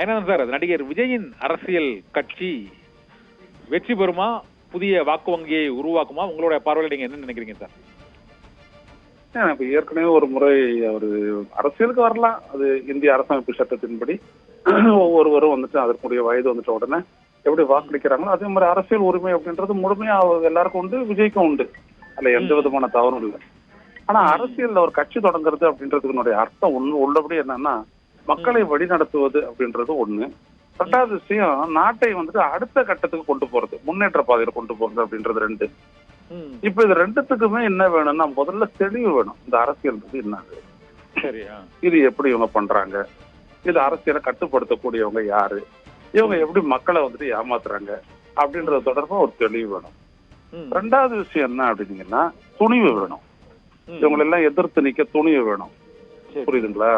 ஐநாதன் sir, நடிகர் விஜயின் அரசியல் கட்சி வெற்றி பெறுமா, புதிய வாக்கு வங்கியை உருவாக்குமா? உங்களுடைய பார்வையில் நீங்க என்ன நினைக்கிறீங்க சார்? இப்ப ஏற்கனவே ஒரு முறை அவரு அரசியலுக்கு வரலாம். அது இந்திய அரசமைப்பு சட்டத்தின்படி ஒவ்வொருவரும் வந்துட்டு அதற்குரிய வயது வந்துட்ட உடனே எப்படி வாக்களிக்கிறாங்களோ அதே மாதிரி அரசியல் உரிமை அப்படின்றது முழுமையா எல்லாருக்கும் உண்டு, விஜய்க்கும் உண்டு. அதுல எந்த விதமான தவறும் இல்லை. ஆனா அரசியல்ல ஒரு கட்சி தொடங்குறது அப்படின்றதுனுடைய அர்த்தம் உள்ளபடி என்னன்னா, மக்களை வழிநடத்துவது அப்படின்றது ஒண்ணு. ரெண்டாவது விஷயம், நாட்டை வந்துட்டு அடுத்த கட்டத்துக்கு கொண்டு போறது, முன்னேற்ற பாதையில கொண்டு போறது அப்படின்றது ரெண்டு. இப்ப இது ரெண்டுத்துக்குமே என்ன வேணும்னா, முதல்ல தெளிவு வேணும். இந்த அரசியல் என்னது, இது எப்படி இவங்க பண்றாங்க, இது அரசியலை கட்டுப்படுத்தக்கூடியவங்க யாரு, இவங்க எப்படி மக்களை வந்துட்டு ஏமாத்துறாங்க அப்படின்றது தொடர்பா ஒரு தெளிவு வேணும். ரெண்டாவது விஷயம் என்ன அப்படின்னீங்கன்னா, துணிவு வேணும். இவங்களை எல்லாம் எதிர்த்து நிக்க துணிவு வேணும். புரியுதுங்களா?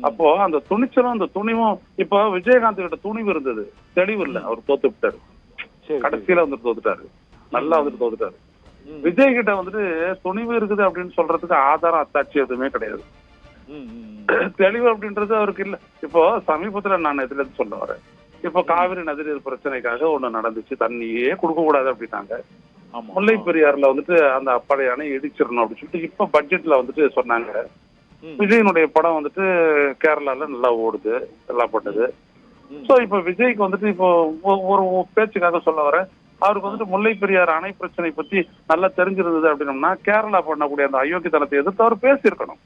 அப்போ அந்த துணிச்சலும் அந்த துணிவும், இப்ப விஜயகாந்த் கிட்ட துணிவு இருந்தது, தெளிவு இல்ல, அவர் தோத்து விட்டாரு. கடைசியில வந்துட்டு தோத்துட்டாரு, நல்லா வந்துட்டு தோத்துட்டாரு. விஜய் கிட்ட வந்துட்டு துணிவு இருக்குது அப்படின்னு சொல்றதுக்கு ஆதாரம் அத்தாட்சி எதுவுமே கிடையாது. தெளிவு அப்படின்றது அவருக்கு இல்ல. இப்போ சமீபத்துல நான் இதுல இருந்து சொல்ல வரேன். இப்போ காவிரி நதிநீர் பிரச்சனைக்காக ஒண்ணு நடந்துச்சு, தண்ணியே கொடுக்க கூடாது அப்படின்னாங்க. முல்லை பெரியாறுல வந்துட்டு அந்த அப்படை அணை இடிச்சிடணும் அப்படின்னு சொல்லிட்டு இப்ப பட்ஜெட்ல வந்துட்டு சொன்னாங்க. விஜயனுடைய படம் வந்துட்டு கேரளால நல்லா ஓடுது, நல்லா போட்டது. சோ இப்ப விஜய்க்கு வந்துட்டு இப்போ ஒரு பேச்சுக்காக சொல்ல வர, அவருக்கு வந்துட்டு முல்லை பெரியாறு அணை பிரச்சனை பத்தி நல்லா தெரிஞ்சிருந்தது அப்படின்னம்னா, கேரளா பண்ணக்கூடிய அந்த அயோக்கியத்தனத்தை எதிர்த்து அவர் பேசியிருக்கணும்.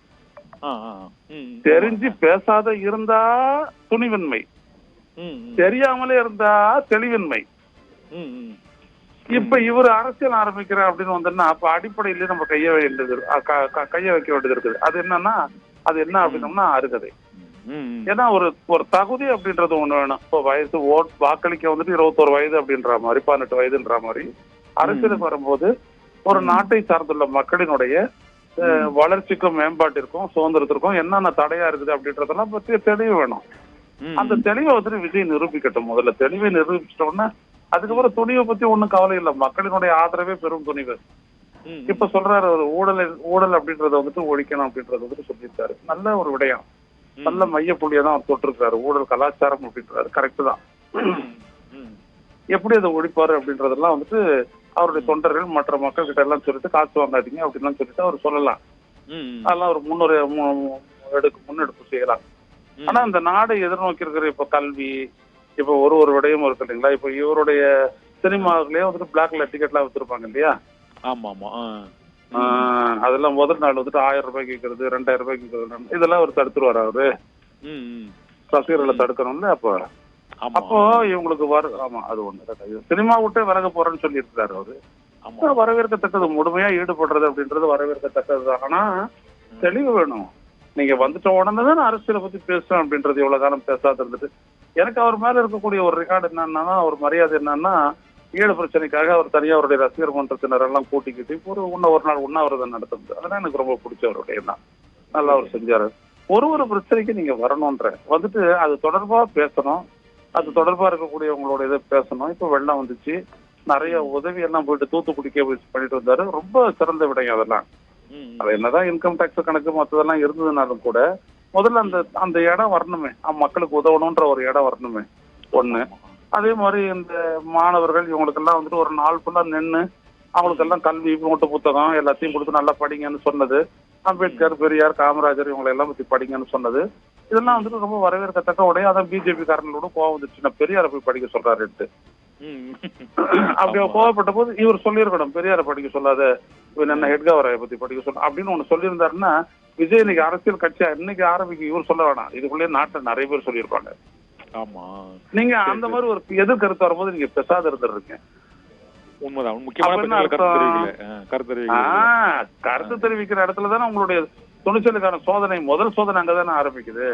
தெரிஞ்சு பேசாத இருந்தா துணிவின்மை, தெரியாமலே இருந்தா தெளிவின்மை. இப்ப இவர் அரசியல் ஆரம்பிக்கிறேன் அப்படின்னு வந்தோம்னா, அப்ப அடிப்படையிலேயே நம்ம கைய வைக்க வேண்டியது இருக்குது. அது என்னன்னா, அது என்ன அப்படின்னம்னா அருகதை. ஏன்னா ஒரு தகுதி அப்படின்றது ஒண்ணு வேணும். இப்போ வயசு வாக்களிக்க வந்துட்டு 21 வயது அப்படின்ற மாதிரி, 18 வயதுன்ற மாதிரி அரசியலுக்கு வரும்போது ஒரு நாட்டை சார்ந்துள்ள மக்களினுடைய வளர்ச்சிக்கும் மேம்பாட்டிற்கும் சுதந்திரத்திற்கும் என்னென்ன தடையா இருக்குது அப்படின்றதெல்லாம் பத்தி தெளிவு வேணும். அந்த தெளிவை வந்துட்டு விஜய் நிரூபிக்கட்டும். முதல்ல தெளிவை நிரூபிச்சிட்டோம்னா அதுக்கப்புறம் துணிவை பத்தி ஒண்ணும் கவலை இல்லை. மக்களினுடைய ஆதரவே பெரும் துணிவு. இப்ப சொல்றாரு, ஒரு ஊழல் அப்படின்றத வந்துட்டு ஒழிக்கணும் அப்படின்றத வந்துட்டு சொல்லியிருக்காரு. நல்ல ஒரு விடயம், நல்ல மைய புள்ளியை தான் அவர் தொட்டிருக்காரு. ஊழல் கலாச்சாரம் அப்படின்றாரு, கரெக்ட் தான். எப்படி அதை ஒழிப்பாரு அப்படின்றதெல்லாம் வந்துட்டு அவருடைய தொண்டர்கள் மற்ற மக்கள் கிட்ட எல்லாம் சொல்லிட்டு காசு வாங்காதீங்க அப்படின்லாம் சொல்லிட்டு அவர் சொல்லலாம். அதெல்லாம் ஒரு முன்னெடுப்பு செய்யலாம். ஆனா இந்த நாடு எதிர்நோக்கி இருக்கிற இப்ப கல்வி, இப்ப ஒரு விடயம் இருக்கு இல்லைங்களா? இப்ப இவருடைய சினிமாவிலேயே வந்துட்டு பிளாக்ல டிக்கெட் எல்லாம் வச்சிருப்பாங்க இல்லையா? அதெல்லாம் முதல் நாள் வந்துட்டு 1000 ரூபாய்க்கு விற்கிறது, 2000 ரூபாய்க்கு விற்கிறது, இதெல்லாம் அவர் தடுத்துருவாரு. அவரு ரசிகர்களை தடுக்கணும்ல. அப்போ இவங்களுக்கு ஆமா, அது ஒண்ணு. சினிமா விட்டே விலக போறேன்னு சொல்லி இருக்காரு அவரு. வரவேற்கத்தக்கது, முழுமையா ஈடுபடுறது அப்படின்றது வரவேற்கத்தக்கது. ஆனா தெளிவு வேணும். நீங்க வந்துட்ட உடனே தான் அரசியலை பத்தி பேசுறேன் அப்படின்றது இவ்வளவு காலம் பேசாத இருந்துட்டு, எனக்கு அவர் மேல இருக்கக்கூடிய ஒரு ரெக்கார்டு என்னன்னா, ஒரு மரியாதை என்னன்னா, ஈழ பிரச்சனைக்காக அவர் தனியா அவருடைய ரசிகர் மன்றத்தினர் எல்லாம் கூட்டிக்கிட்டு ஒரு நாள் உண்ணாவிரதம் நடத்துறது, அதெல்லாம் எனக்கு ரொம்ப பிடிச்சவருடைய தான். நல்லா அவர் செஞ்சாரு. ஒரு பிரச்சனைக்கு நீங்க வரணும்ன்ற வந்துட்டு அது தொடர்பா பேசணும், அது தொடர்பா இருக்கக்கூடியவங்களோட இதை பேசணும். இப்ப வெள்ளம் வந்துச்சு, நிறைய உதவி எல்லாம் போயிட்டு தூத்துக்குடிக்கே பண்ணிட்டு வந்தாரு. ரொம்ப சிறந்த விடயம் அதெல்லாம். அது என்னதான் இன்கம் டாக்ஸ் கணக்கு மற்றதெல்லாம் இருந்ததுனாலும் கூட முதல்ல அந்த இடம் வரணுமே, மக்களுக்கு உதவணும்ன்ற ஒரு இடம் வரணுமே ஒண்ணு. அதே மாதிரி இந்த மாணவர்கள் இவங்களுக்கெல்லாம் வந்துட்டு ஒரு நாள் ஃபுல்லா நின்று அவங்களுக்கெல்லாம் கல்வி நோட்டு புத்தகம் எல்லாத்தையும் கொடுத்து நல்லா படிங்கன்னு சொன்னது. அம்பேத்கர், பெரியார், காமராஜர் இவங்களை எல்லாம் பத்தி படிங்கன்னு சொன்னது, இதெல்லாம் வந்துட்டு ரொம்ப வரவேற்கத்தக்க உடைய. அதான் பிஜேபி காரங்களோட கோவம் வந்துச்சு, நான் பெரியாரை போய் படிக்க சொல்றாருட்டு. அப்படி கோவப்பட்ட போது இவர் சொல்லியிருக்கணும், பெரியாரை படிக்க சொல்லாத, இவன் என்ன ஹெட்காவராயை பத்தி படிக்க சொல்ல அப்படின்னு ஒண்ணு சொல்லியிருந்தாருன்னா, விஜய் இன்னைக்கு அரசியல் கட்சியா இன்னைக்கு ஆரம்பிக்க இவர் சொல்ல வேணாம். இதுக்குள்ளேயே நாட்டில் நிறைய பேர் சொல்லியிருப்பாங்க. நீங்க அந்த மாதிரி ஒரு எதிர்கருத்து வரும்போது நீங்க பெசாத இருந்துருங்க. கருத்து தெரிவிக்கிற இடத்துலதானே உங்களுடைய துணிச்சலுக்கான சோதனை, முதல் சோதனை அங்கதானே ஆரம்பிக்குது.